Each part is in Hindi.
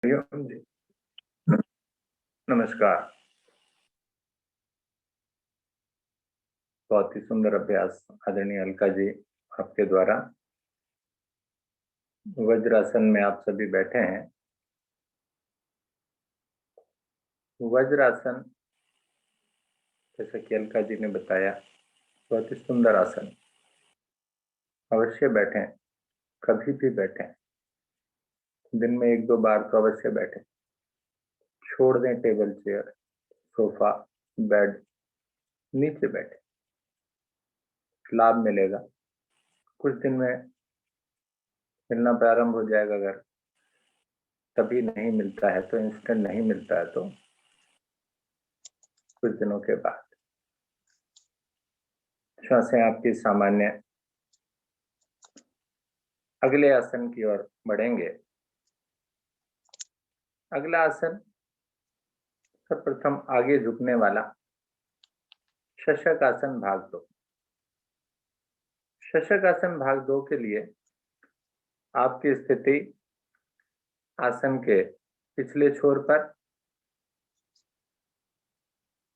हरिओम जी। नमस्कार। बहुत ही सुंदर अभ्यास आदरणीय अलका जी आपके द्वारा। वज्रासन में आप सभी बैठे हैं। वज्रासन जैसा कि अलका जी ने बताया, बहुत ही सुंदर आसन। अवश्य बैठें, कभी भी बैठें, दिन में एक दो बार तो अवश्य बैठें। छोड़ दें टेबल चेयर, सोफा, बेड, नीचे बैठें। लाभ मिलेगा। कुछ दिन में मिलना प्रारंभ हो जाएगा। अगर तभी नहीं मिलता है तो, इंस्टेंट नहीं मिलता है तो कुछ दिनों के बाद श्वासें आपकी सामान्य अगले आसन की ओर बढ़ेंगे। अगला आसन सर्वप्रथम आगे झुकने वाला शशक आसन भाग 2। शशक आसन भाग 2 के लिए आपकी स्थिति आसन के पिछले छोर पर,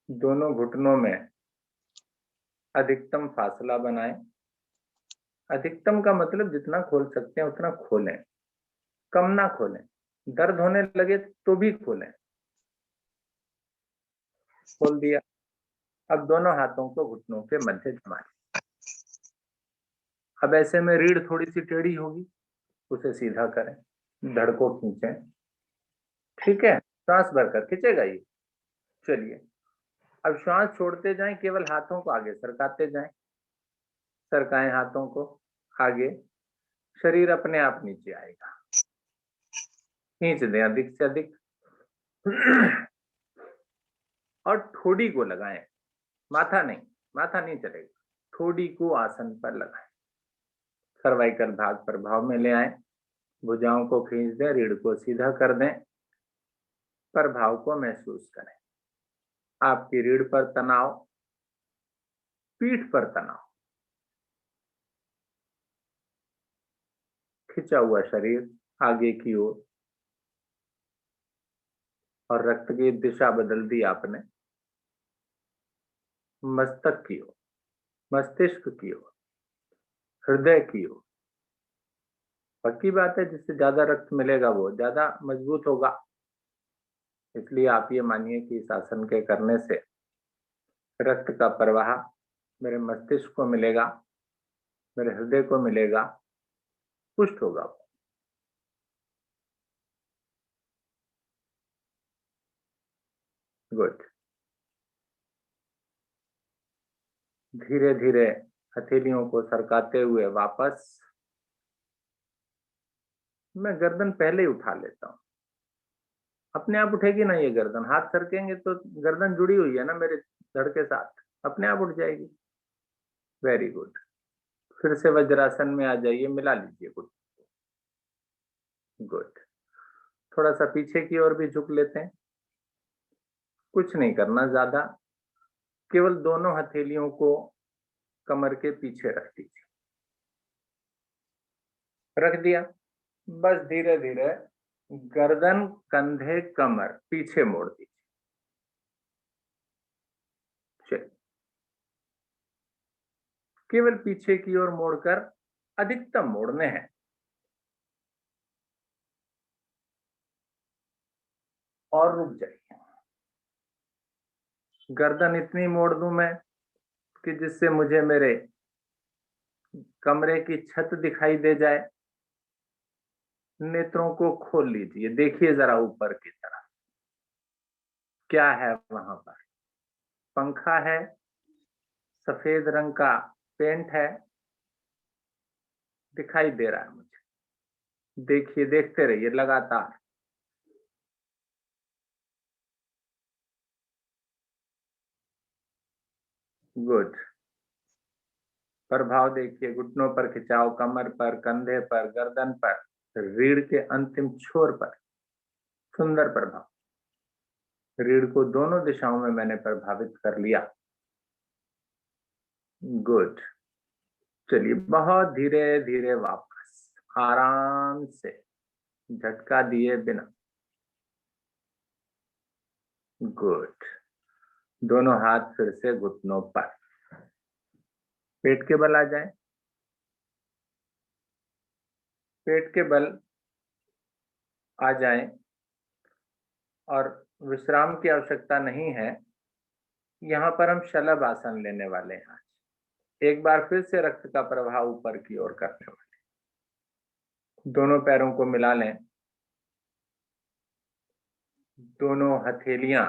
दोनों घुटनों में अधिकतम फासला बनाएं। अधिकतम का मतलब जितना खोल सकते हैं उतना खोलें, कम ना खोलें। दर्द होने लगे तो भी खोलें। खोल दिया। अब दोनों हाथों को घुटनों के मध्य जमाएं। अब ऐसे में रीढ़ थोड़ी सी टेढ़ी होगी, उसे सीधा करें, धड़ को खींचें। ठीक है, सांस भरकर खींचेगा ये। चलिए, अब श्वास छोड़ते जाएं, केवल हाथों को आगे सरकाते जाएं। सरकाएं हाथों को आगे, शरीर अपने आप नीचे आएगा। खींच दें अधिक से अधिक और ठोड़ी को लगाएं, माथा नहीं। माथा नहीं चलेगा, ठोड़ी को आसन पर लगाएं। सर्वाइकल भाग प्रभाव में ले आए। भुजाओं को खींच दें, रीढ़ को सीधा कर दें। प्रभाव को महसूस करें। आपकी रीढ़ पर तनाव, पीठ पर तनाव, खिंचा हुआ शरीर आगे की ओर, और रक्त की दिशा बदल दी आपने मस्तक की ओर, मस्तिष्क की ओर, हृदय की ओर। पक्की बात है, जिससे ज्यादा रक्त मिलेगा वो ज्यादा मजबूत होगा। इसलिए आप ये मानिए कि इस आसन के करने से रक्त का प्रवाह मेरे मस्तिष्क को मिलेगा, मेरे हृदय को मिलेगा, पुष्ट होगा। गुड। धीरे धीरे हथेलियों को सरकाते हुए वापस। मैं गर्दन पहले ही उठा लेता हूं। अपने आप उठेगी ना ये गर्दन, हाथ सरकेंगे तो गर्दन जुड़ी हुई है ना मेरे धड़ के साथ, अपने आप उठ जाएगी। Very good. फिर से वज्रासन में आ जाइए, मिला लीजिए गुड। गुड। थोड़ा सा पीछे की ओर भी झुक लेते हैं। कुछ नहीं करना ज्यादा, केवल दोनों हथेलियों को कमर के पीछे रख दीजिए। रख दिया। बस धीरे धीरे गर्दन, कंधे, कमर पीछे मोड़ दीजिए। चलिए, केवल पीछे की ओर मोड़कर अधिकतम मोड़ने हैं। और रुक जाइए। गर्दन इतनी मोड़ दूं मैं कि जिससे मुझे मेरे कमरे की छत दिखाई दे जाए। नेत्रों को खोल लीजिए, देखिए जरा ऊपर की तरफ क्या है वहां पर। पंखा है, सफेद रंग का पेंट है, दिखाई दे रहा है मुझे। देखिए, देखते रहिए लगातार। गुड। प्रभाव देखिए, घुटनों पर खिंचाव, कमर पर, कंधे पर, गर्दन पर, रीढ़ के अंतिम छोर पर। सुंदर प्रभाव। रीढ़ को दोनों दिशाओं में मैंने प्रभावित कर लिया। गुड। चलिए, बहुत धीरे धीरे वापस, आराम से, झटका दिए बिना। गुड। दोनों हाथ फिर से घुटनों पर, पेट के बल आ जाए। पेट के बल आ जाए और विश्राम की आवश्यकता नहीं है। यहाँ पर हम शलभ आसन लेने वाले हैं। एक बार फिर से रक्त का प्रवाह ऊपर की ओर करने वाले। दोनों पैरों को मिला लें। दोनों हथेलियां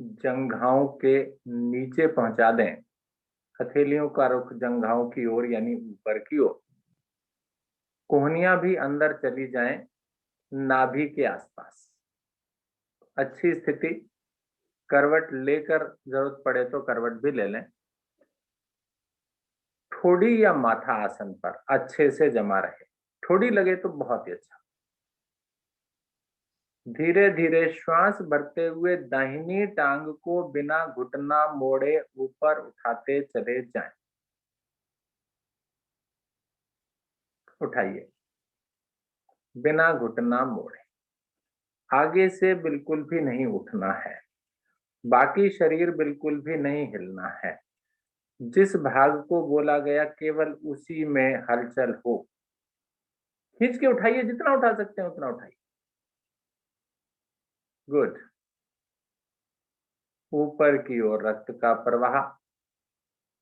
जंघाओं के नीचे पहुंचा दें। हथेलियों का रुख जंघाओं की ओर यानी ऊपर की ओर। कोहनियां भी अंदर चली जाएं, नाभि के आसपास। अच्छी स्थिति। करवट लेकर जरूरत पड़े तो करवट भी ले लें। ठोड़ी या माथा आसन पर अच्छे से जमा रहे। ठोड़ी लगे तो बहुत ही अच्छा। धीरे धीरे श्वास भरते हुए दाहिनी टांग को बिना घुटना मोड़े ऊपर उठाते चले जाएं। उठाइए बिना घुटना मोड़े। आगे से बिल्कुल भी नहीं उठना है। बाकी शरीर बिल्कुल भी नहीं हिलना है। जिस भाग को बोला गया केवल उसी में हलचल हो। खींच के उठाइए, जितना उठा सकते हैं उतना उठाइए। गुड। ऊपर की ओर रक्त का प्रवाह।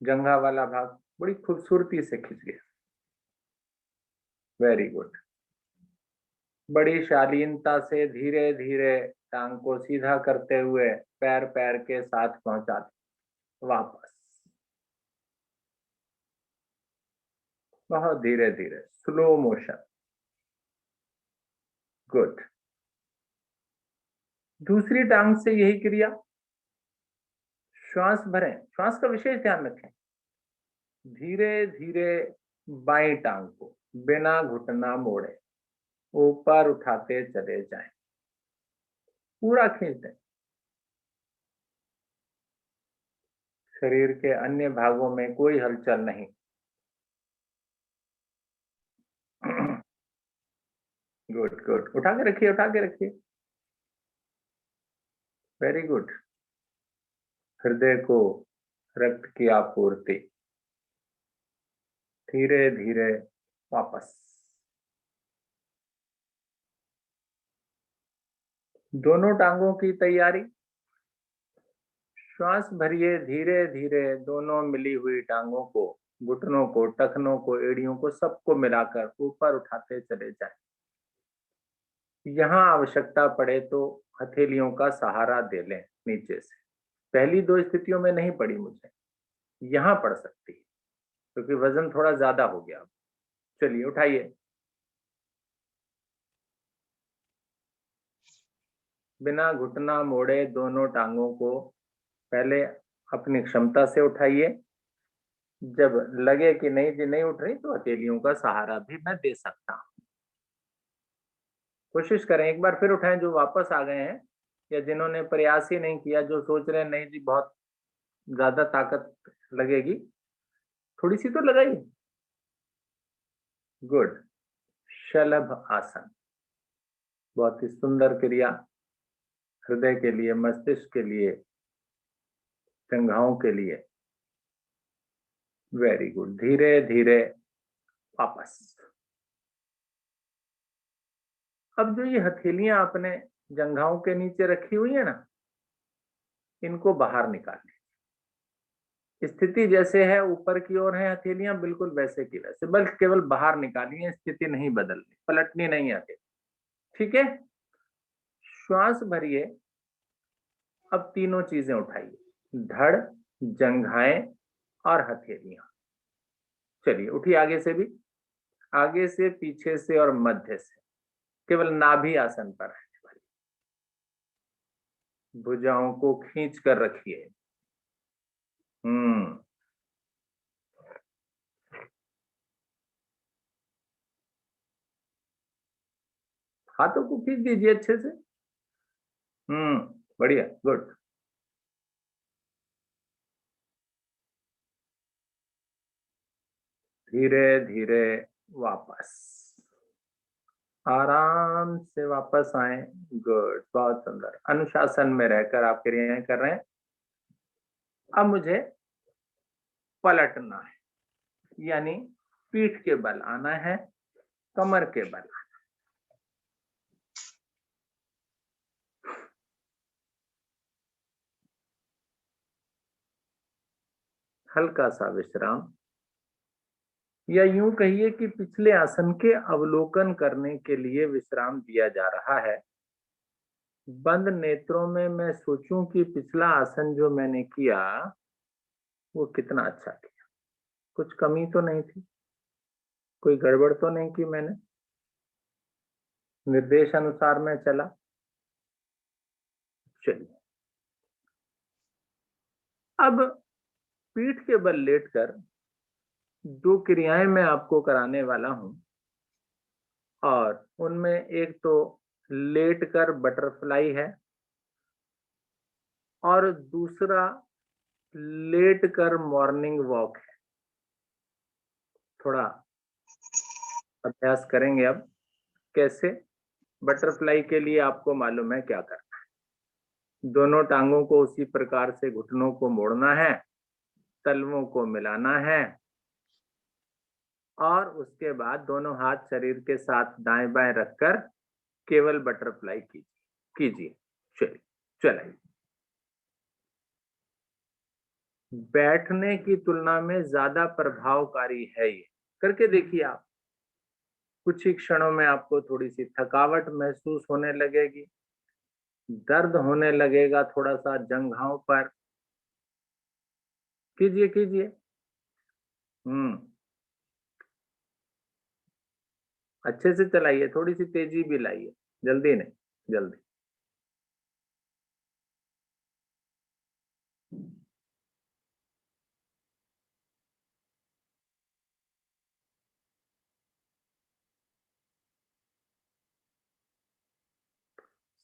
जंघा वाला भाग बड़ी खूबसूरती से खिंच गया। Very good. बड़ी शालीनता से धीरे धीरे टांग को सीधा करते हुए पैर पैर के साथ पहुंचा दें। वापस बहुत धीरे धीरे, स्लो मोशन। गुड। दूसरी टांग से यही क्रिया। श्वास भरें, श्वास का विशेष ध्यान रखें। धीरे धीरे बाईं टांग को बिना घुटना मोड़े ऊपर उठाते चले जाएं। पूरा खींच दें। शरीर के अन्य भागों में कोई हलचल नहीं। Good good. उठा के रखिए, उठा के रखिए। Very good. हृदय को रक्त की आपूर्ति। धीरे धीरे वापस। दोनों टांगों की तैयारी। श्वास भरिए धीरे धीरे। दोनों मिली हुई टांगों को, घुटनों को, टखनों को, एड़ियों को, सबको मिलाकर ऊपर उठाते चले जाएं। यहाँ आवश्यकता पड़े तो हथेलियों का सहारा दे लें नीचे से। पहली दो स्थितियों में नहीं पड़ी मुझे, यहाँ पड़ सकती है क्योंकि वजन थोड़ा ज्यादा हो गया। चलिए उठाइए। बिना घुटना मोड़े दोनों टांगों को पहले अपनी क्षमता से उठाइए। जब लगे कि नहीं जी नहीं उठ रही तो हथेलियों का सहारा भी मैं दे सकता हूँ। कोशिश करें, एक बार फिर उठाएं जो वापस आ गए हैं या जिन्होंने प्रयास ही नहीं किया, जो सोच रहे हैं नहीं जी बहुत ज्यादा ताकत लगेगी, थोड़ी सी तो लगाइए। गुड। शलभ आसन बहुत ही सुंदर क्रिया। हृदय के लिए, मस्तिष्क के लिए, जंघाओं के लिए। Very good. धीरे धीरे वापस। अब जो ये हथेलियां आपने जंघाओं के नीचे रखी हुई है ना, इनको बाहर निकालें। स्थिति जैसे है ऊपर की ओर है हथेलियां, बिल्कुल वैसे की वैसे, बल्कि केवल बाहर निकालिए। स्थिति नहीं बदलनी, पलटनी नहीं आती। ठीक है। श्वास भरिए। अब तीनों चीजें उठाइए, धड़, जंघाएं और हथेलियां। चलिए उठिए, आगे से भी, आगे से, पीछे से और मध्य से। केवल नाभि आसन पर रहने वाली। भुजाओं को खींच कर रखिए। हम्म। हाथों को खींच दीजिए अच्छे से। हम्म। बढ़िया, गुड। धीरे धीरे वापस। आराम से वापस आए। गुड, बहुत सुंदर। अनुशासन में रहकर आप क्रियाएं कर रहे हैं। अब मुझे पलटना है, यानी पीठ के बल आना है, कमर के बल। हल्का सा विश्राम, या यूं कहिए कि पिछले आसन के अवलोकन करने के लिए विश्राम दिया जा रहा है। बंद नेत्रों में मैं सोचूं कि पिछला आसन जो मैंने किया वो कितना अच्छा किया, कुछ कमी तो नहीं थी, कोई गड़बड़ तो नहीं की मैंने, निर्देश अनुसार मैं चला। चलिए, अब पीठ के बल लेटकर दो क्रियाएं मैं आपको कराने वाला हूं, और उनमें एक तो लेटकर बटरफ्लाई है, और दूसरा लेटकर मॉर्निंग वॉक है। थोड़ा अभ्यास करेंगे अब कैसे। बटरफ्लाई के लिए आपको मालूम है क्या करना है। दोनों टांगों को उसी प्रकार से घुटनों को मोड़ना है, तलवों को मिलाना है, और उसके बाद दोनों हाथ शरीर के साथ दाएं बाएं रखकर केवल बटरफ्लाई कीजिए। चलिए, चलाइए। बैठने की तुलना में ज्यादा प्रभावकारी है ये, करके देखिए आप। कुछ ही क्षणों में आपको थोड़ी सी थकावट महसूस होने लगेगी, दर्द होने लगेगा थोड़ा सा जंघाओं पर। कीजिए कीजिए। हम्म, अच्छे से चलाइए, थोड़ी सी तेजी भी लाइए, जल्दी नहीं, जल्दी।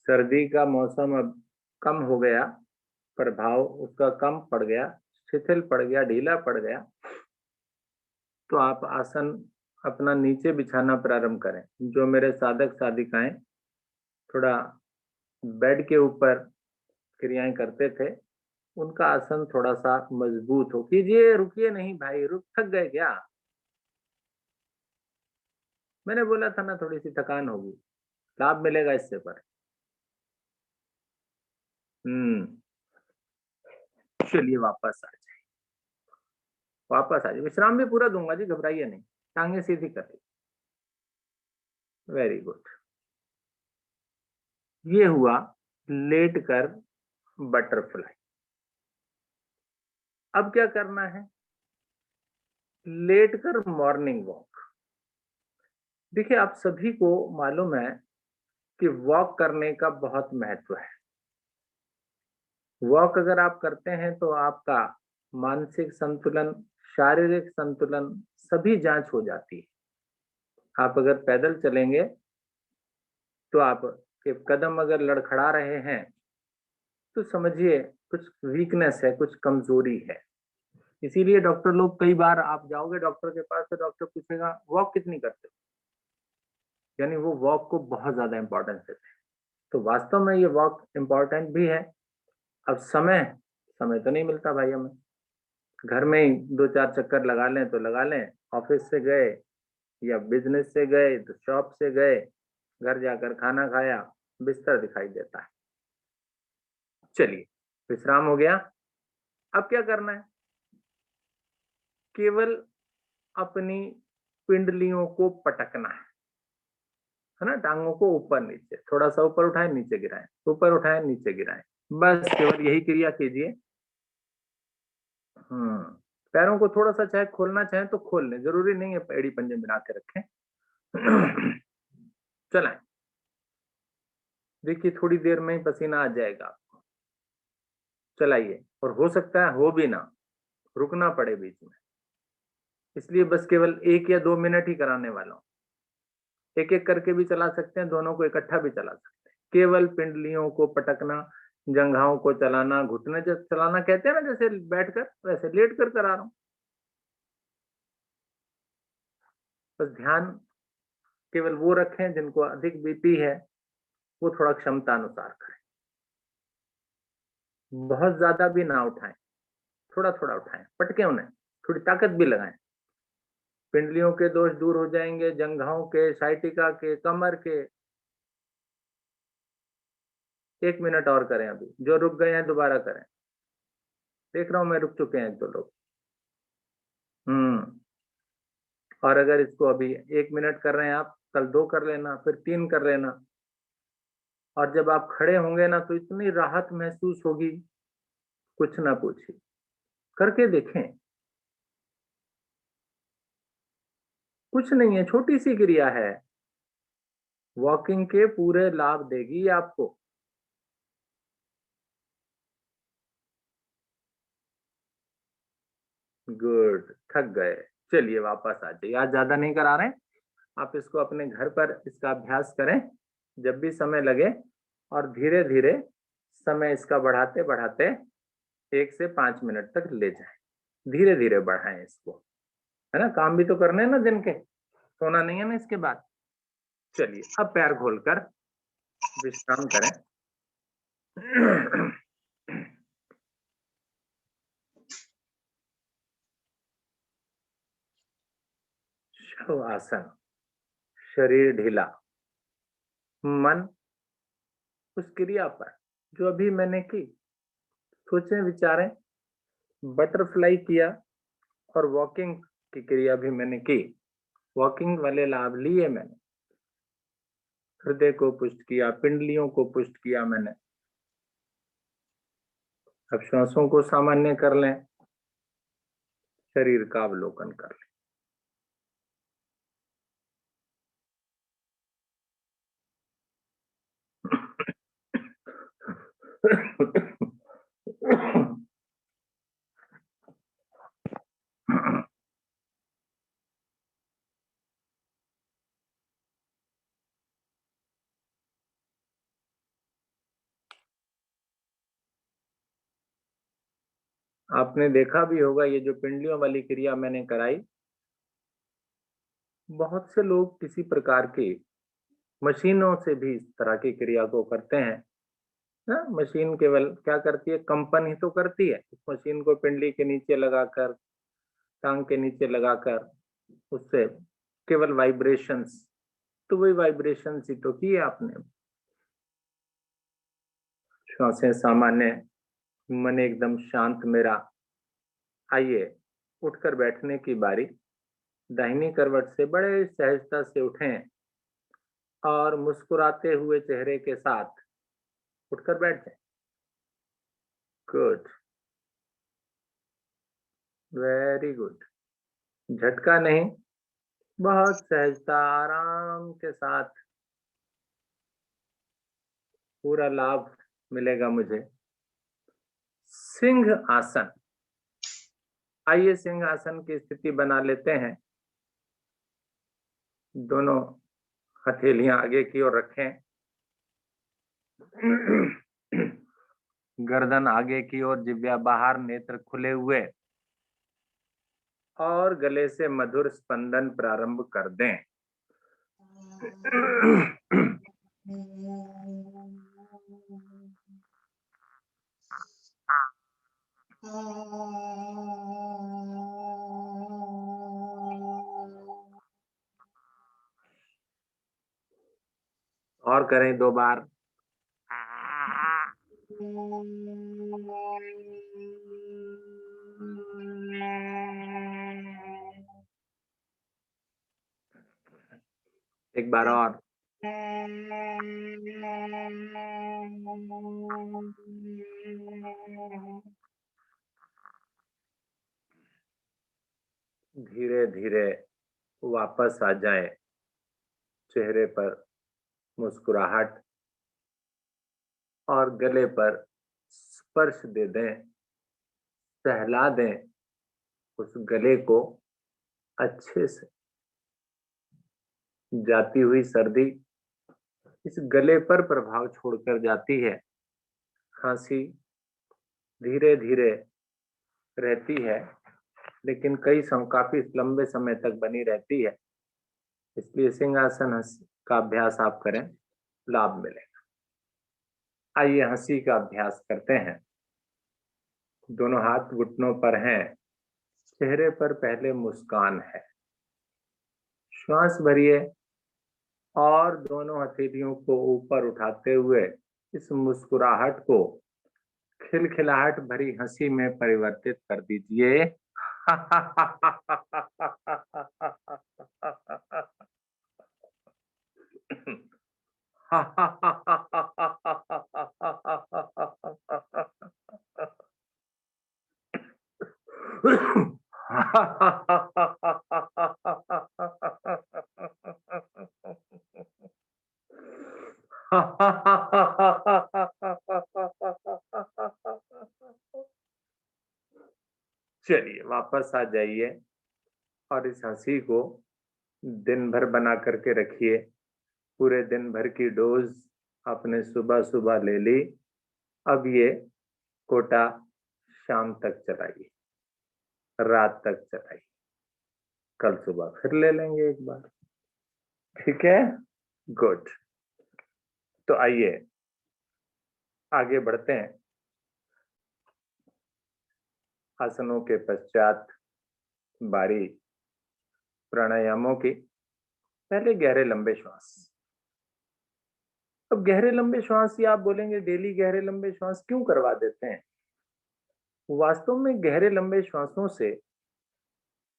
सर्दी का मौसम अब कम हो गया, प्रभाव उसका कम पड़ गया, शिथिल पड़ गया, ढीला पड़ गया, तो आप आसन अपना नीचे बिछाना प्रारंभ करें। जो मेरे साधक साधिकाएं थोड़ा बेड के ऊपर क्रियाएं करते थे, उनका आसन थोड़ा सा मजबूत हो। कीजिए, रुकिए नहीं भाई, रुक थक गए क्या? मैंने बोला था ना थोड़ी सी थकान होगी, लाभ मिलेगा इससे पर। हम्म, चलिए वापस आ जाए, वापस आ जाए। विश्राम भी पूरा दूंगा जी, घबराइए नहीं। टांगे सीधी कर ली, वेरी गुड। ये हुआ लेट कर बटरफ्लाई। अब क्या करना है? लेट कर मॉर्निंग वॉक। देखिए, आप सभी को मालूम है कि वॉक करने का बहुत महत्व है। वॉक अगर आप करते हैं तो आपका मानसिक संतुलन, शारीरिक संतुलन सभी जांच हो जाती है। आप अगर पैदल चलेंगे तो आप के कदम अगर लड़खड़ा रहे हैं तो समझिए कुछ वीकनेस है, कुछ कमजोरी है। इसीलिए डॉक्टर लोग, कई बार आप जाओगे डॉक्टर के पास तो डॉक्टर पूछेगा वॉक कितनी करते हो, यानी वो वॉक को बहुत ज्यादा इंपॉर्टेंस देते हैं। तो वास्तव में ये वॉक इंपॉर्टेंट भी है। अब समय समय तो नहीं मिलता भाई हमें, घर में ही दो चार चक्कर लगा लें तो लगा लें। ऑफिस से गए या बिजनेस से गए तो शॉप से गए, घर जाकर खाना खाया, बिस्तर दिखाई देता है। चलिए, विश्राम हो गया। अब क्या करना है? केवल अपनी पिंडलियों को पटकना है ना। टांगों को ऊपर नीचे, थोड़ा सा ऊपर उठाएं नीचे गिराएं, ऊपर उठाएं नीचे गिराएं, बस केवल यही क्रिया कीजिए। हम्म, पैरों को थोड़ा सा चाहे खोलना चाहे तो खोल लें, जरूरी नहीं है एड़ी पंजे मिला के रखें। चलाएं। देखिए, थोड़ी देर में ही पसीना आ जाएगा। चलाइए, और हो सकता है हो भी ना, रुकना पड़े बीच में, इसलिए बस केवल 1 या 2 मिनट ही कराने वाला हूं। एक एक करके भी चला सकते हैं, दोनों को इकट्ठा भी चला सकते हैं। केवल पिंडलियों को पटकना, जंघाओं को चलाना, घुटने जब चलाना कहते हैं ना, जैसे बैठकर वैसे लेट कर करा रहा हूं। बस ध्यान केवल वो रखें जिनको अधिक बीपी है, वो थोड़ा क्षमता अनुसार करें। बहुत ज्यादा भी ना उठाएं, थोड़ा थोड़ा उठाएं, पटके उन्हें, थोड़ी ताकत भी लगाएं। पिंडलियों के दोष दूर हो जाएंगे, जंघाओं के, साइटिका के, कमर के। 1 मिनट और करें, अभी जो रुक गए हैं दोबारा करें। देख रहा हूं मैं, रुक चुके हैं 1-2 लोग। और अगर इसको अभी 1 मिनट कर रहे हैं आप, कल 2 कर लेना, फिर 3 कर लेना। और जब आप खड़े होंगे ना, तो इतनी राहत महसूस होगी, कुछ ना पूछिए, करके देखें। कुछ नहीं है, छोटी सी क्रिया है, वॉकिंग के पूरे लाभ देगी आपको। गुड, थक गए, चलिए वापस आ जाइए। आज ज्यादा नहीं करा रहे हैं, आप इसको अपने घर पर इसका अभ्यास करें जब भी समय लगे, और धीरे धीरे समय इसका बढ़ाते बढ़ाते 1 से 5 मिनट तक ले जाएं। धीरे धीरे बढ़ाएं इसको, है ना, काम भी तो करने हैं ना दिन के, सोना नहीं है ना इसके बाद। चलिए अब पैर खोलकर विश्राम करें। शव आसन, शरीर ढीला, मन उस क्रिया पर जो अभी मैंने की। सोचें, विचारें, बटरफ्लाई किया और वॉकिंग की क्रिया भी मैंने की, वॉकिंग वाले लाभ लिए मैंने। हृदय को पुष्ट किया, पिंडलियों को पुष्ट किया मैंने। अब श्वासों को सामान्य कर लें, शरीर का अवलोकन कर लें। आपने देखा भी होगा, ये जो पिंडलियों वाली क्रिया मैंने कराई, बहुत से लोग किसी प्रकार की मशीनों से भी इस तरह की क्रिया को करते हैं ना। मशीन केवल क्या करती है, कंपन ही तो करती है। इस मशीन को पिंडली के नीचे लगाकर, टांग के नीचे लगाकर, उससे केवल वाइब्रेशंस, तो वही वाइब्रेशंस ही तो की आपने। श्वासें सामान्य, मन एकदम शांत मेरा। आइए, उठकर बैठने की बारी। दाहिनी करवट से बड़े सहजता से उठें और मुस्कुराते हुए चेहरे के साथ उठकर बैठ जाएं। Good, very good. झटका नहीं, बहुत सहजता, आराम के साथ पूरा लाभ मिलेगा मुझे। सिंह आसन, आइए सिंह आसन की स्थिति बना लेते हैं। दोनों हथेलियां आगे की ओर रखें, गर्दन आगे की ओर, जिह्वा बाहर, नेत्र खुले हुए, और गले से मधुर स्पंदन प्रारंभ कर दें। और करें 2 बार। एक बार और। धीरे धीरे वापस आ जाए, चेहरे पर मुस्कुराहट, और गले पर स्पर्श दे दें, सहला दें उस गले को अच्छे से। जाती हुई सर्दी इस गले पर प्रभाव छोड़कर जाती है। खांसी धीरे धीरे रहती है, लेकिन काफी लंबे समय तक बनी रहती है। इसलिए सिंहासन का अभ्यास आप करें, लाभ मिलेगा। आइए हंसी का अभ्यास करते हैं। दोनों हाथ घुटनों पर हैं, चेहरे पर पहले मुस्कान है। श्वास भरिए और दोनों हथेलियों को ऊपर उठाते हुए इस मुस्कुराहट को खिलखिलाहट भरी हंसी में परिवर्तित कर दीजिए। चलिए वापस आ जाइए और इस हंसी को दिन भर बना करके रखिए। पूरे दिन भर की डोज आपने सुबह सुबह ले ली, अब ये कोटा शाम तक चलाइए, रात तक चलाइए, कल सुबह फिर ले लेंगे एक बार। ठीक है, गुड। तो आइए आगे बढ़ते हैं। आसनों के पश्चात बारी प्राणायामों की। पहले गहरे लंबे श्वास। अब गहरे लंबे श्वास ही आप बोलेंगे डेली गहरे लंबे श्वास क्यों करवा देते हैं? वास्तव में गहरे लंबे श्वासों से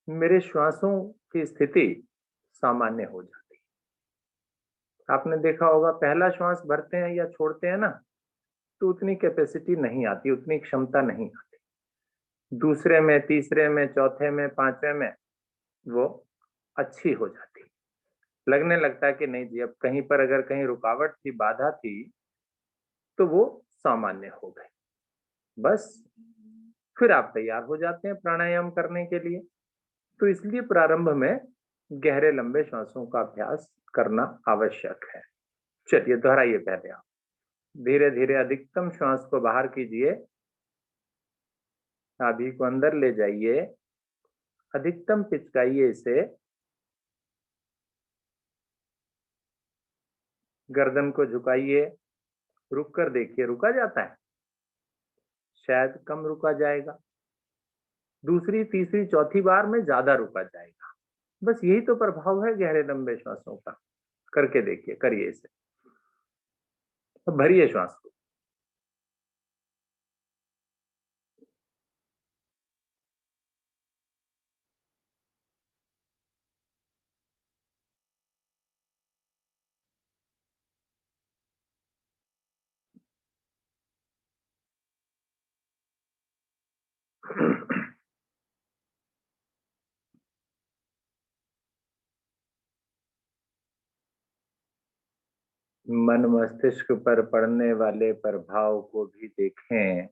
मेरे श्वासों की स्थिति सामान्य हो जाती है। आपने देखा होगा पहला श्वास भरते हैं या छोड़ते हैं ना, तो उतनी कैपेसिटी नहीं आती, उतनी क्षमता नहीं आती। दूसरे में, तीसरे में, चौथे में, पांचवें में वो अच्छी हो जाती। लगने लगता है कि नहीं जी, अब कहीं पर अगर कहीं रुकावट थी, बाधा थी, तो वो सामान्य हो गई। बस फिर आप तैयार हो जाते हैं प्राणायाम करने के लिए। तो इसलिए प्रारंभ में गहरे लंबे श्वासों का अभ्यास करना आवश्यक है। चलिए दोहराइए पहले आप। धीरे धीरे अधिकतम श्वास को बाहर कीजिए, नाभि को अंदर ले जाइए, अधिकतम पिचकाइए इसे, गर्दन को झुकाइए, रुक कर देखिए, रुका जाता है, शायद कम रुका जाएगा, दूसरी तीसरी चौथी बार में ज्यादा रुका जाएगा। बस यही तो प्रभाव है गहरे लंबे श्वासों का। करके देखिए, करिए इसे। अब भरिए श्वास को। मन मस्तिष्क पर पड़ने वाले प्रभाव को भी देखें।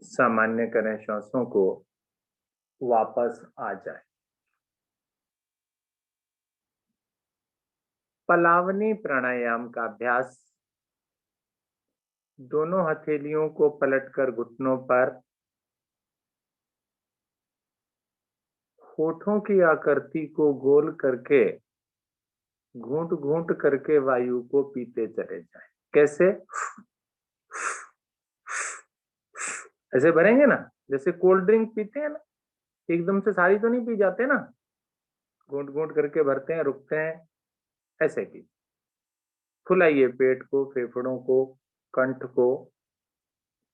सामान्य करें श्वासों को, वापस आ जाए। पलावनी प्राणायाम का अभ्यास। दोनों हथेलियों को पलटकर घुटनों पर, होठों की आकृति को गोल करके घूंट घूंट करके वायु को पीते चले जाएं। कैसे? ऐसे भरेंगे ना, जैसे कोल्ड ड्रिंक पीते हैं ना, एकदम से सारी तो नहीं पी जाते ना, घूंट घूंट करके भरते हैं, रुकते हैं, ऐसे की। फुलाइए पेट को, फेफड़ों को, कंठ को,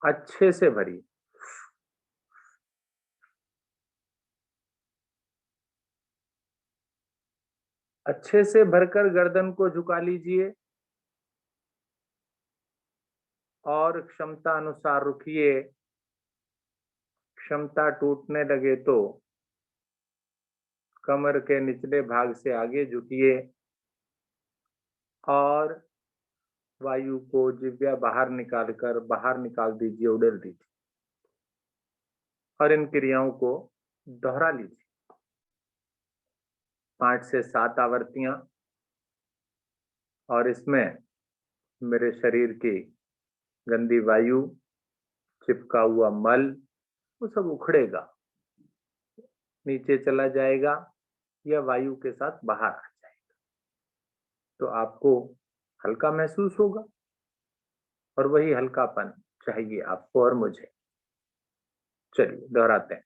अच्छे से भरिए। अच्छे से भरकर गर्दन को झुका लीजिए और क्षमता अनुसार रुकिए। क्षमता टूटने लगे तो कमर के निचले भाग से आगे झुकिए और वायु को जिह्वा बाहर निकालकर बाहर निकाल दीजिए, उड़ेल दीजिए और इन क्रियाओं को दोहरा लीजिए 5 से 7 आवर्तियां। और इसमें मेरे शरीर की गंदी वायु, चिपका हुआ मल, वो सब उखड़ेगा, नीचे चला जाएगा या वायु के साथ बाहर आ जाएगा। तो आपको हल्का महसूस होगा और वही हल्कापन चाहिए आपको और मुझे। चलिए दोहराते हैं।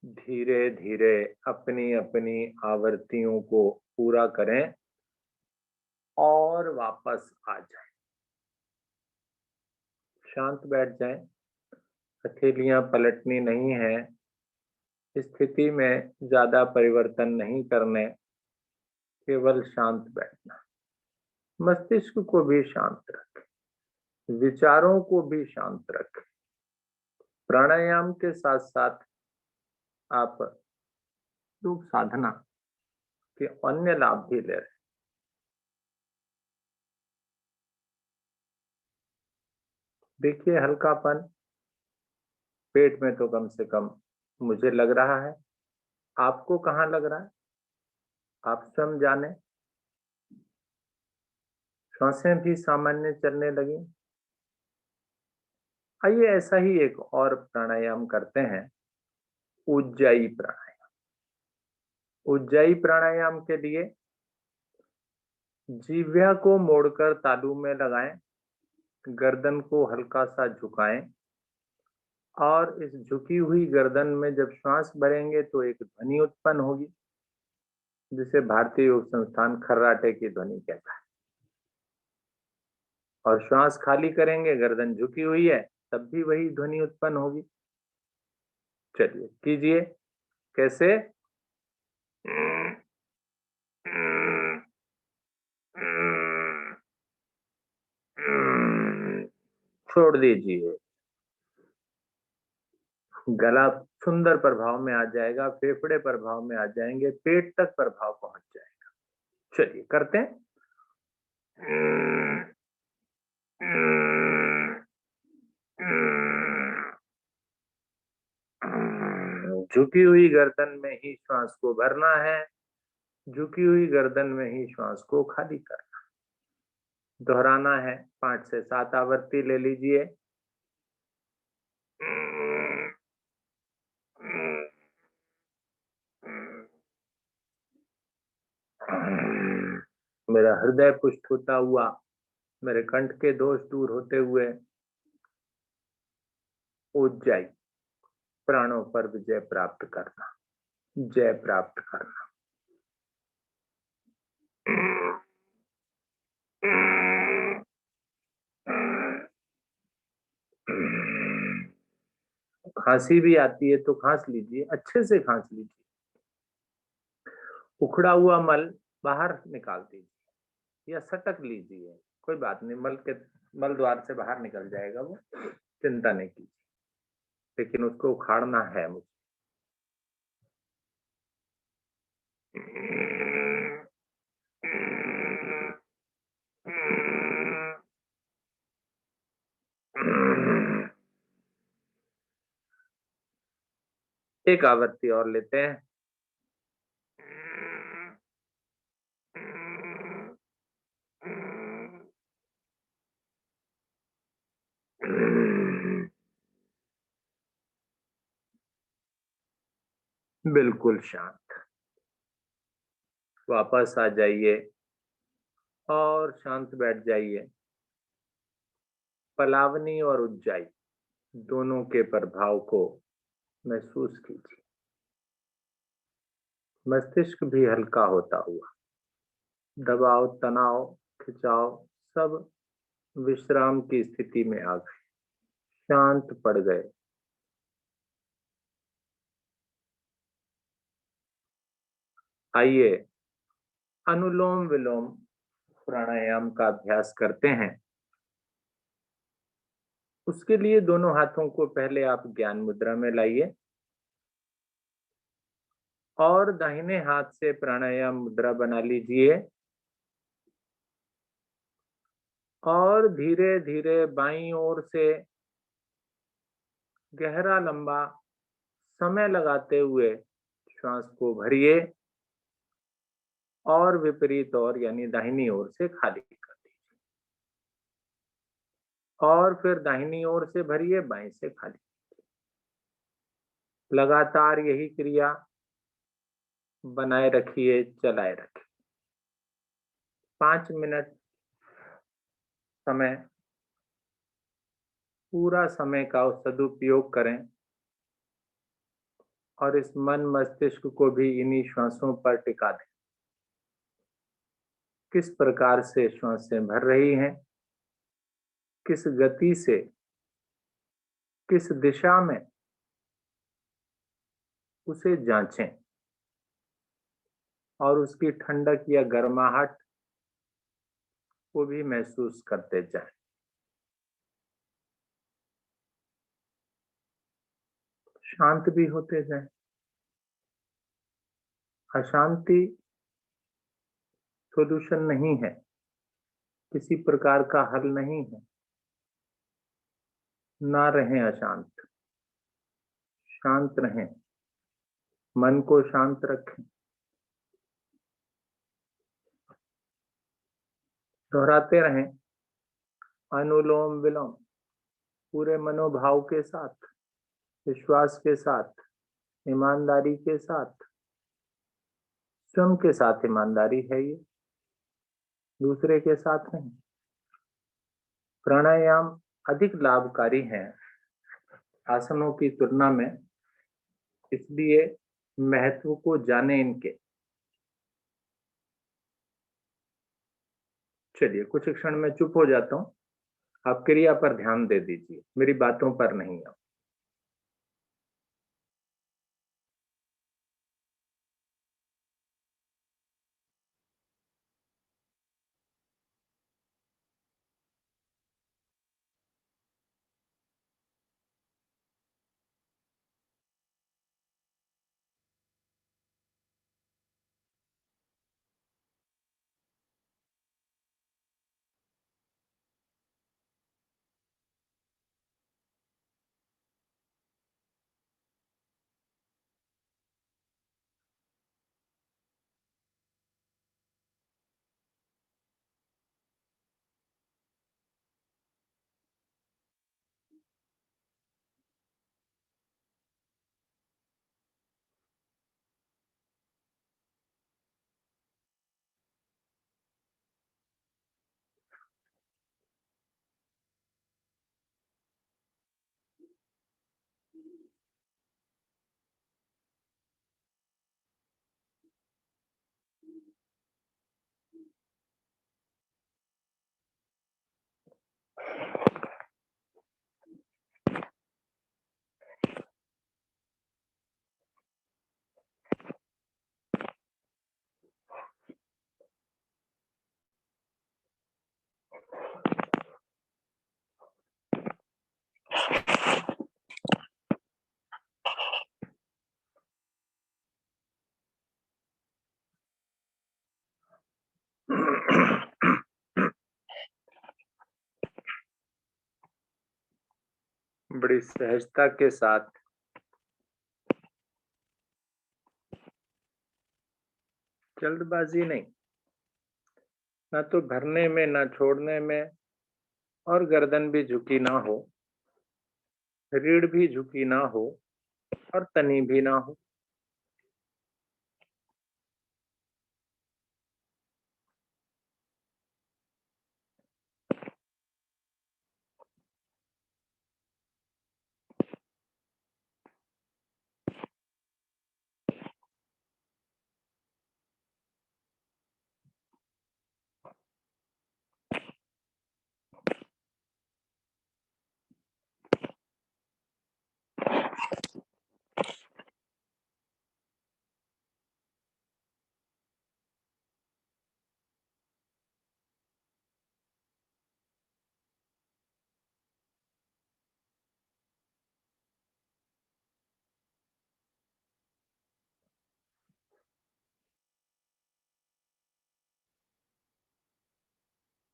धीरे धीरे अपनी अपनी आवृत्तियों को पूरा करें और वापस आ जाएं। शांत बैठ जाएं, हथेलियां पलटनी नहीं है, स्थिति में ज्यादा परिवर्तन नहीं करने, केवल शांत बैठना। मस्तिष्क को भी शांत रखें, विचारों को भी शांत रखें। प्राणायाम के साथ साथ आप योग साधना के अन्य लाभ भी ले रहे हैं। देखिए हल्कापन पेट में तो कम से कम मुझे लग रहा है, आपको कहाँ लग रहा है आप स्वयं जाने। सांसें भी सामान्य चलने लगी। आइए ऐसा ही एक और प्राणायाम करते हैं, उज्जाई प्राणायाम। उज्जाई प्राणायाम के लिए जिह्वा को मोड़कर तालू में लगाएं, गर्दन को हल्का सा झुकाएं और इस झुकी हुई गर्दन में जब श्वास भरेंगे तो एक ध्वनि उत्पन्न होगी, जिसे भारतीय योग संस्थान खर्राटे की ध्वनि कहता है। और श्वास खाली करेंगे, गर्दन झुकी हुई है, तब भी वही ध्वनि उत्पन्न होगी। चलिए कीजिए। कैसे? छोड़ दीजिए, गला सुंदर प्रभाव में आ जाएगा, फेफड़े प्रभाव में आ जाएंगे, पेट तक प्रभाव पहुंच जाएगा। चलिए करते हैं। झुकी हुई गर्दन में ही श्वास को भरना है, झुकी हुई गर्दन में ही श्वास को खाली करना। दोहराना है, 5 से 7 आवृत्ति ले लीजिए। मेरा हृदय पुष्ट होता हुआ, मेरे कंठ के दोष दूर होते हुए उज्जाई प्राणों पर विजय प्राप्त करना, जय प्राप्त करना। खांसी भी आती है तो खांस लीजिए, अच्छे से खांस लीजिए। उखड़ा हुआ मल बाहर निकाल दीजिए या सटक लीजिए, कोई बात नहीं, मल द्वार से बाहर निकल जाएगा वो, चिंता नहीं कीजिए, लेकिन उसको उखाड़ना है मुझे। एक आवृत्ति और लेते हैं। बिल्कुल शांत। वापस आ जाइए और शांत बैठ जाइए। पलावनी और उज्जाई दोनों के प्रभाव को महसूस कीजिए। मस्तिष्क भी हल्का होता हुआ, दबाव, तनाव, खिंचाव सब विश्राम की स्थिति में आ गए, शांत पड़ गए। आइए अनुलोम विलोम प्राणायाम का अभ्यास करते हैं। उसके लिए दोनों हाथों को पहले आप ज्ञान मुद्रा में लाइए और दाहिने हाथ से प्राणायाम मुद्रा बना लीजिए और धीरे धीरे बाईं ओर से गहरा लंबा समय लगाते हुए श्वास को भरिए और विपरीत ओर यानी दाहिनी ओर से खाली कर दीजिए और फिर दाहिनी ओर से भरिए, बाएं से खाली। लगातार यही क्रिया बनाए रखिए, चलाए रखिए। 5 मिनट समय, पूरा समय का सदुपयोग करें और इस मन मस्तिष्क को भी इन्हीं श्वासों पर टिका दें। किस प्रकार से श्वासें भर रही हैं, किस गति से, किस दिशा में, उसे जांचें और उसकी ठंडक या गर्माहट को भी महसूस करते जाएं। शांत भी होते जाएं। अशांति सॉल्यूशन नहीं है, किसी प्रकार का हल नहीं है। ना रहें अशांत, शांत रहें, मन को शांत रखें। दोहराते रहें अनुलोम विलोम पूरे मनोभाव के साथ, विश्वास के साथ, ईमानदारी के साथ। स्वयं के साथ ईमानदारी है ये, दूसरे के साथ नहीं। प्राणायाम अधिक लाभकारी है आसनों की तुलना में, इसलिए महत्व को जाने इनके। चलिए कुछ क्षण में चुप हो जाता हूँ, आप क्रिया पर ध्यान दे दीजिए, मेरी बातों पर नहीं आप। बड़ी सहजता के साथ जल्दबाजी नहीं, ना तो भरने में ना छोड़ने में, और गर्दन भी झुकी ना हो, रीढ़ भी झुकी ना हो और तनी भी ना हो।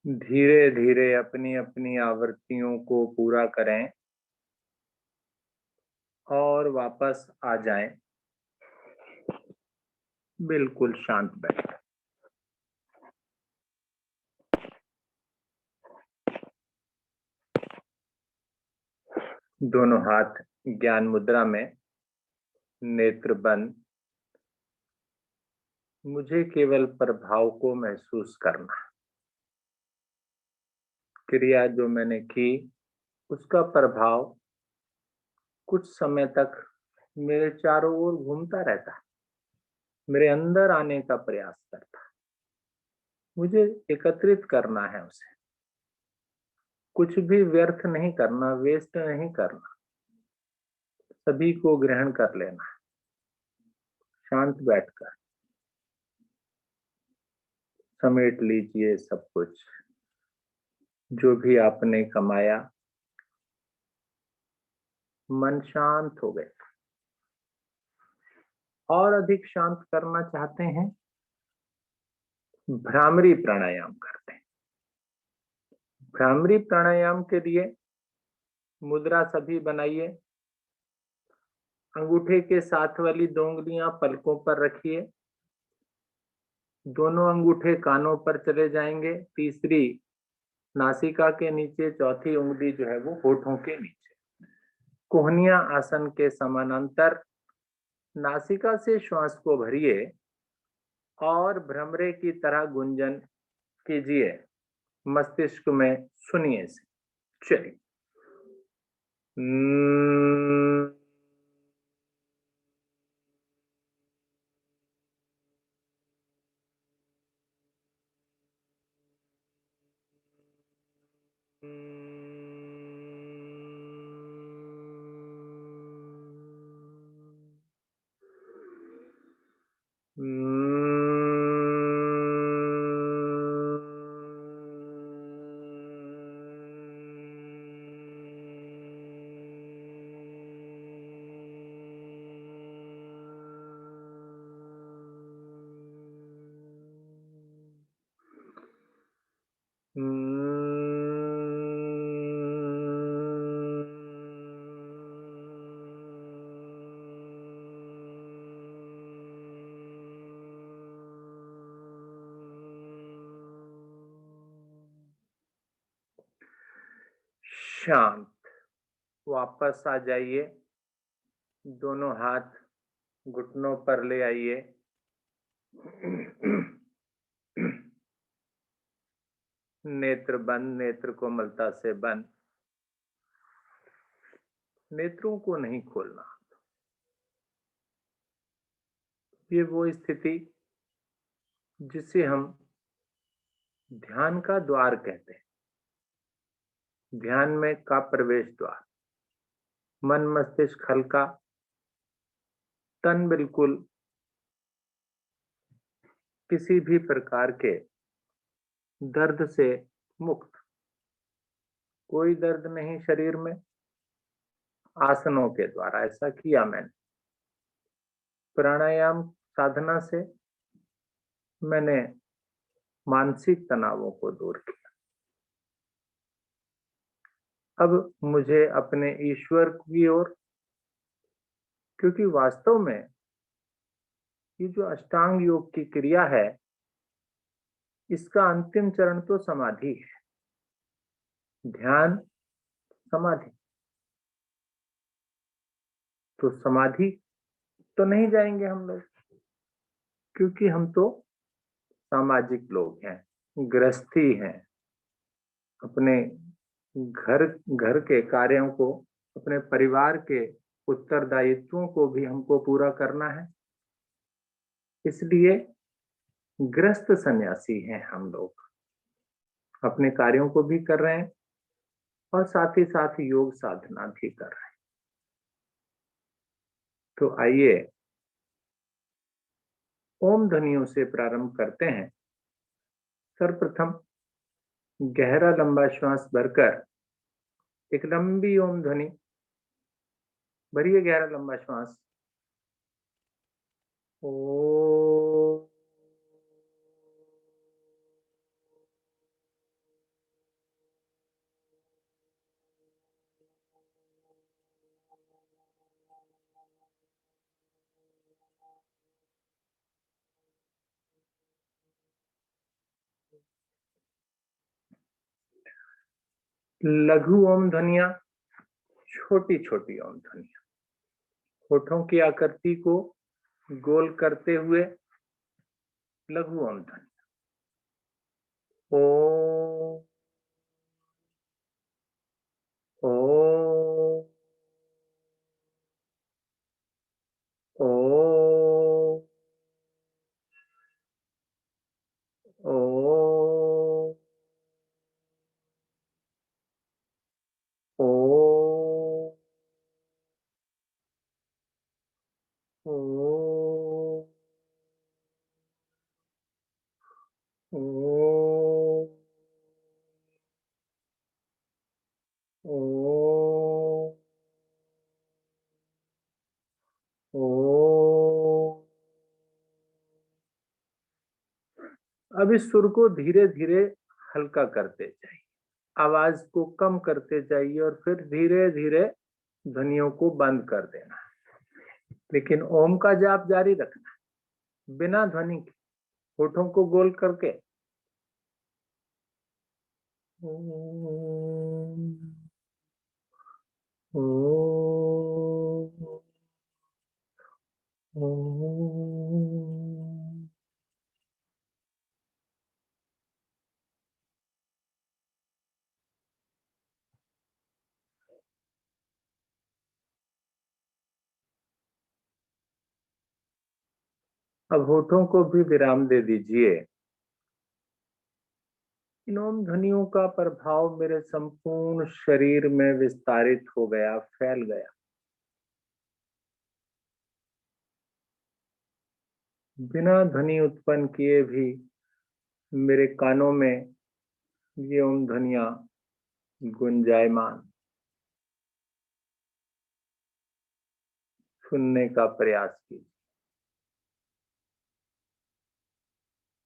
धीरे धीरे अपनी अपनी आवृत्तियों को पूरा करें और वापस आ जाएं, बिल्कुल शांत बैठ। दोनों हाथ ज्ञान मुद्रा में, नेत्र बंद। मुझे केवल प्रभाव को महसूस करना। क्रिया जो मैंने की उसका प्रभाव कुछ समय तक मेरे चारों ओर घूमता रहता, मेरे अंदर आने का प्रयास करता। मुझे एकत्रित करना है उसे, कुछ भी व्यर्थ नहीं करना, वेस्ट नहीं करना, सभी को ग्रहण कर लेना। शांत बैठकर समेट लीजिए सब कुछ जो भी आपने कमाया। मन शांत हो गया। और अधिक शांत करना चाहते हैं, भ्रामरी प्राणायाम करते हैं। भ्रामरी प्राणायाम के लिए मुद्रा सभी बनाइए। अंगूठे के साथ वाली 2 उंगलियां पलकों पर रखिए। दोनों अंगूठे कानों पर चले जाएंगे। तीसरी नासिका के नीचे, चौथी उंगली जो है वो होठों के नीचे। कोहनिया आसन के समानांतर नासिका से श्वास को भरिए और भ्रमरे की तरह गुंजन कीजिए। मस्तिष्क में सुनिए से। चलिए। शांत। वापस आ जाइए। दोनों हाथ घुटनों पर ले आइए। नेत्र बंद, नेत्र कोमलता से बंद। नेत्रों को नहीं खोलना। ये वो स्थिति जिसे हम ध्यान का द्वार कहते हैं। ध्यान में का प्रवेश द्वार। मन मस्तिष्क हल्का, तन बिल्कुल किसी भी प्रकार के दर्द से मुक्त। कोई दर्द नहीं शरीर में। आसनों के द्वारा ऐसा किया मैंने। प्राणायाम साधना से मैंने मानसिक तनावों को दूर किया। अब मुझे अपने ईश्वर की ओर, क्योंकि वास्तव में ये जो अष्टांग योग की क्रिया है, इसका अंतिम चरण तो समाधि है, ध्यान समाधि। तो समाधि तो नहीं जाएंगे हम लोग, क्योंकि हम तो सामाजिक लोग हैं, गृहस्थी हैं। अपने घर घर के कार्यों को, अपने परिवार के उत्तरदायित्वों को भी हमको पूरा करना है। इसलिए गृहस्थ सन्यासी हैं हम लोग, अपने कार्यों को भी कर रहे हैं और साथ ही साथ योग साधना भी कर रहे हैं। तो आइए ओम ध्वनियों से प्रारंभ करते हैं। सर्वप्रथम गहरा लंबा श्वास भरकर एक लंबी ओम ध्वनि भरिए, गहरा लंबा श्वास। ओ लघु ओम ध्वनिया, छोटी छोटी ओम ध्वनिया, होठों की आकृति को गोल करते हुए लघु ओम ध्वनि। ओ ओ ओ ओ ओ ओ ओ ओ ओ। अब इस सुर को धीरे धीरे हल्का करते जाइए, आवाज को कम करते जाइए और फिर धीरे धीरे ध्वनियों को बंद कर देना है। लेकिन ओम का जाप जारी रखना है, बिना ध्वनि के, होठों को गोल करके। ओम ओम ओम। अब होठों को भी विराम दे दीजिए। इन ओम ध्वनियों का प्रभाव मेरे संपूर्ण शरीर में विस्तारित हो गया, फैल गया। बिना ध्वनि उत्पन्न किए भी मेरे कानों में ये ओम ध्वनिया गुंजायमान, सुनने का प्रयास कीजिए।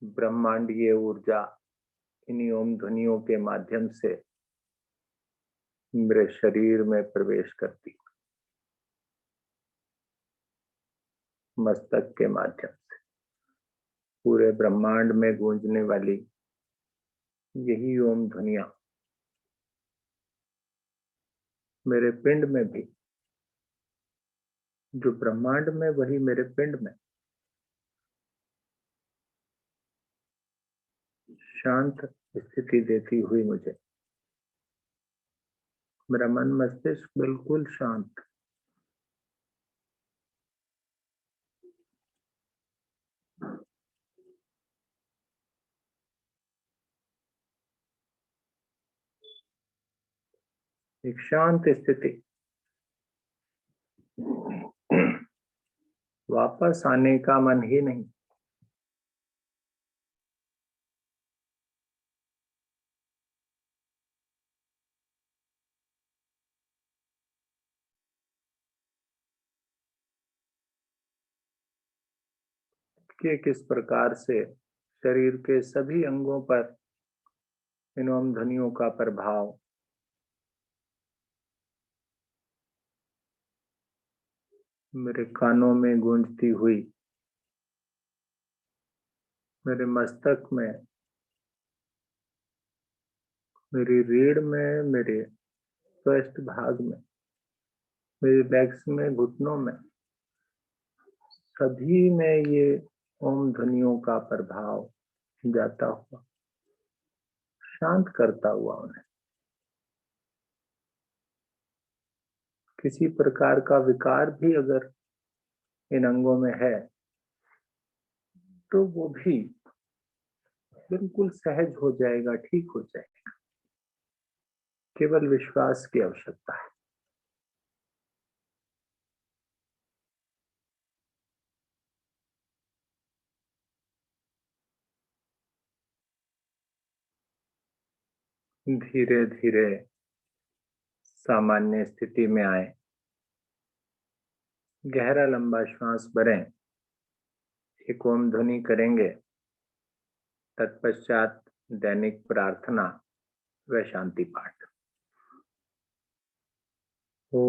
ब्रह्मांडीय ऊर्जा इन्हीं ओम ध्वनियों के माध्यम से मेरे शरीर में प्रवेश करती, मस्तक के माध्यम से पूरे ब्रह्मांड में गूंजने वाली यही ओम ध्वनिया मेरे पिंड में भी, जो ब्रह्मांड में वही मेरे पिंड में शांत स्थिति देती हुई मुझे, मेरा मन मस्तिष्क बिल्कुल शांत। एक शांत स्थिति, वापस आने का मन ही नहीं। कि किस प्रकार से शरीर के सभी अंगों पर इन ओम ध्वनियों का प्रभाव मेरे कानों में गूंजती हुई, मेरे मस्तक में, मेरी रीढ़ में, मेरे स्वस्थ भाग में, मेरी लेग्स में, घुटनों में, सभी में ये ओम ध्वनियों का प्रभाव जाता हुआ, शांत करता हुआ उन्हें। किसी प्रकार का विकार भी अगर इन अंगों में है तो वो भी बिल्कुल सहज हो जाएगा, ठीक हो जाएगा। केवल विश्वास की आवश्यकता है। धीरे धीरे सामान्य स्थिति में आए, गहरा लंबा श्वास भरें, एक ओम ध्वनि करेंगे, तत्पश्चात दैनिक प्रार्थना व शांति पाठ। ओ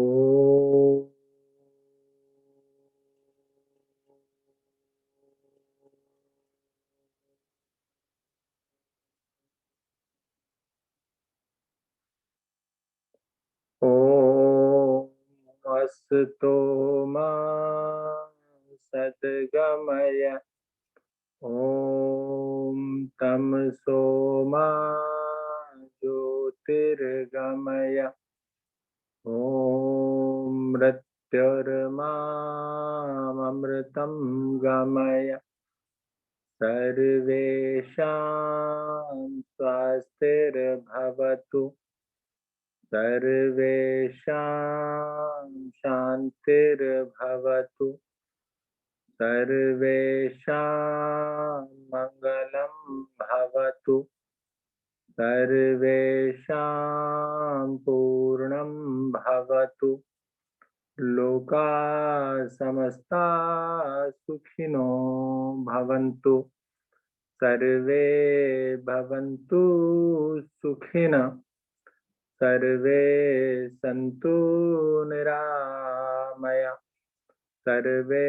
ओम अस्तु मा सद्गमय, ओम तमसो मा ज्योतिर्गमय, ओम मृत्युर्मामृतं गमय, सर्वेषां स्वस्तिर्भवतु, सर्वेषां शान्तिर्भवतु, सर्वेषां मङ्गलं भवतु, सर्वेषां पूर्णं भवतु, लोकाः समस्ताः सुखिनो भवन्तु, सर्वे भवन्तु सुखिनः, सर्वे सन्तु निरामया, सर्वे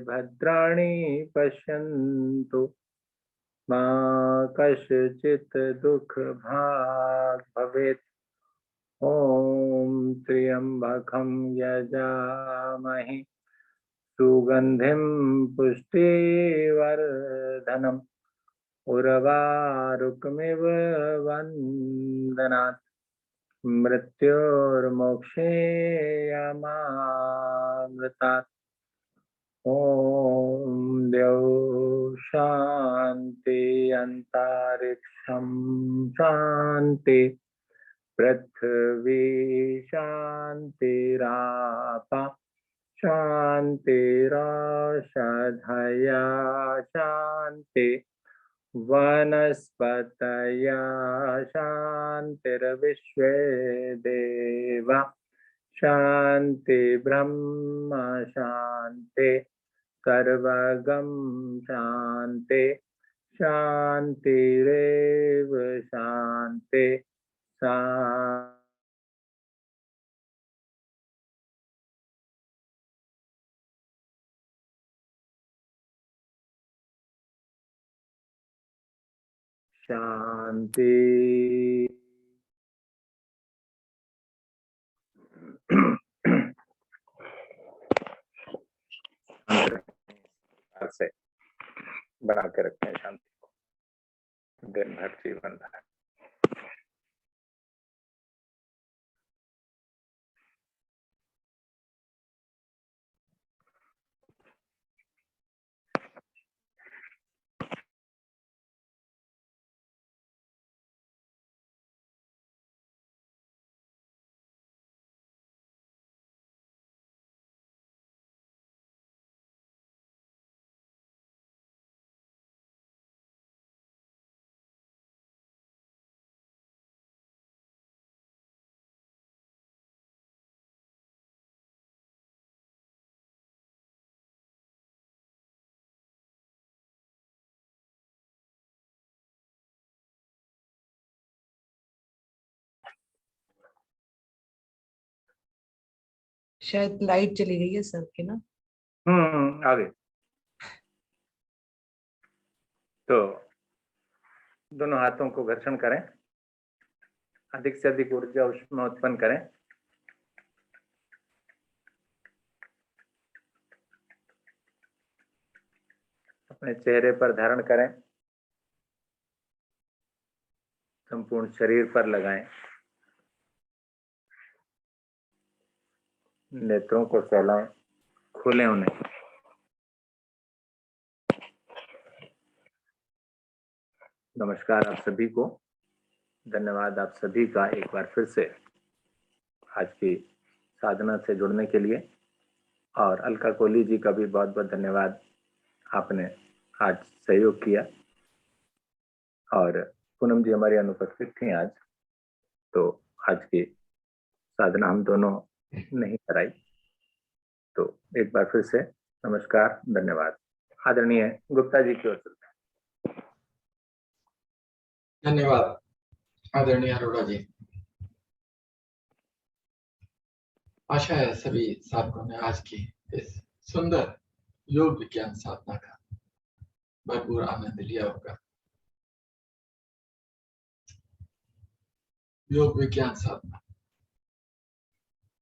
भद्राणि पश्यन्तु, मा कश्चित् दुःखभाग् भवेत्। ॐ त्र्यम्बकं यजामहे सुगन्धिं पुष्टिवर्धनम्, उर्वारुकमिव वन्दनात्, मृत्योर्मोक्षेयमामृतात्। ॐ द्यौः शान्ति अन्तरिक्षं शान्ति, पृथ्वी शान्तिराप शान्तिरोषधया शान्ति, वनस्पतयः शान्तिर्विश्वे देवा शान्ति, ब्रह्म शान्ति, सर्वगं शान्ति, शान्तिरेव शान्ति, शांति। से बना के रखें शांति को दिन भर, जीवन भर। शायद लाइट चली गई है सर की ना। आगे। तो दोनों हाथों को घर्षण करें, अधिक से अधिक ऊर्जा उसमें उत्पन्न करें। अपने चेहरे पर धारण करें, संपूर्ण शरीर पर लगाएं, नेत्रों को सहलाएं, खोलें उन्हें। नमस्कार आप सभी को, धन्यवाद आप सभी का एक बार फिर से आज की साधना से जुड़ने के लिए। और अलका कोहली जी का भी बहुत बहुत धन्यवाद, आपने आज सहयोग किया। और पूनम जी हमारी अनुपस्थित थी आज, तो आज की साधना हम दोनों नहीं कराई। तो एक बार फिर से नमस्कार, धन्यवाद। आदरणीय गुप्ता जी की ओर से। धन्यवाद आदरणीय अरोड़ा जी। आशा है सभी साधकों ने आज की इस सुंदर योग विज्ञान साधना का भरपूर आनंद लिया होगा। योग विज्ञान साधना,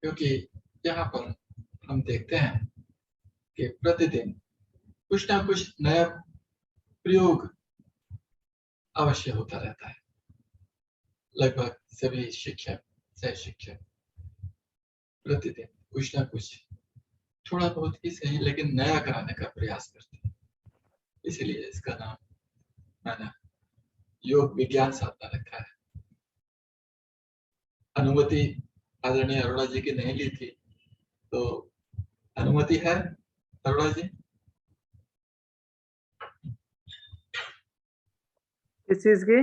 क्योंकि यहाँ पर हम देखते हैं कि प्रतिदिन कुछ ना कुछ नया प्रयोग अवश्य होता रहता है। लगभग सभी शिक्षक, सह शिक्षक प्रतिदिन कुछ ना कुछ थोड़ा बहुत ही सही लेकिन नया कराने का प्रयास करते हैं। इसलिए इसका नाम मैंने योग विज्ञान साधना रखा है। अनुमति आदरणीय अरोड़ा जी की नहीं ली थी, तो अनुमति है अरोड़ा जी? किस चीज की?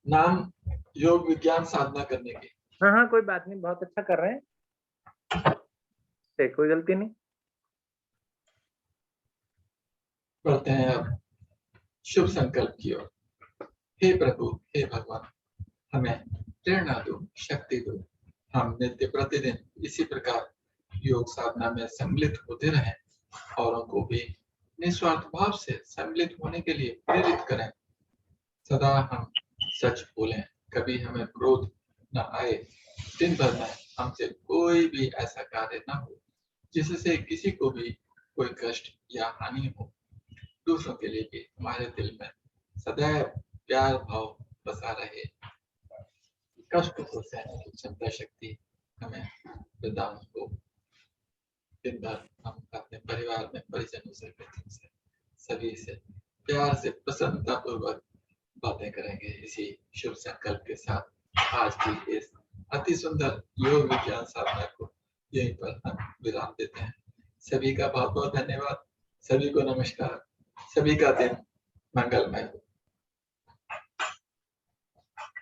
नाम योग विज्ञान साधना करने की। हाँ, कोई बात नहीं, बहुत अच्छा कर रहे हैं, कोई गलती नहीं। बढ़ते हैं अब शुभ संकल्प की ओर। हे प्रभु, हे भगवान, हमें प्रेरणा दो, शक्ति दो। हम नित्य प्रतिदिन इसी प्रकार योग साधना में सम्मिलित होते रहें, औरों को भी निस्वार्थ भाव से सम्मिलित होने के लिए प्रेरित करें। सदा हम सच बोलें, कभी हमें क्रोध न आए। दिन भर में हमसे कोई भी ऐसा कार्य न हो जिससे किसी को भी कोई कष्ट या हानि हो। दूसरों के लिए भी हमारे दिल में सदैव प्यार भाव बसा रहे। कष्ट को सहने की क्षमता शक्ति हमें प्रदान हो। दिन भर हम अपने परिवार में परिजनों से, मित्रों से, सभी से प्यार से प्रसन्नता पूर्वक बातें करेंगे। इसी शुभ संकल्प के साथ आज की इस अति सुंदर योग विज्ञान साधना को यहीं पर हम विराम देते हैं। सभी का बहुत बहुत धन्यवाद। सभी को नमस्कार। सभी का दिन मंगलमय हो।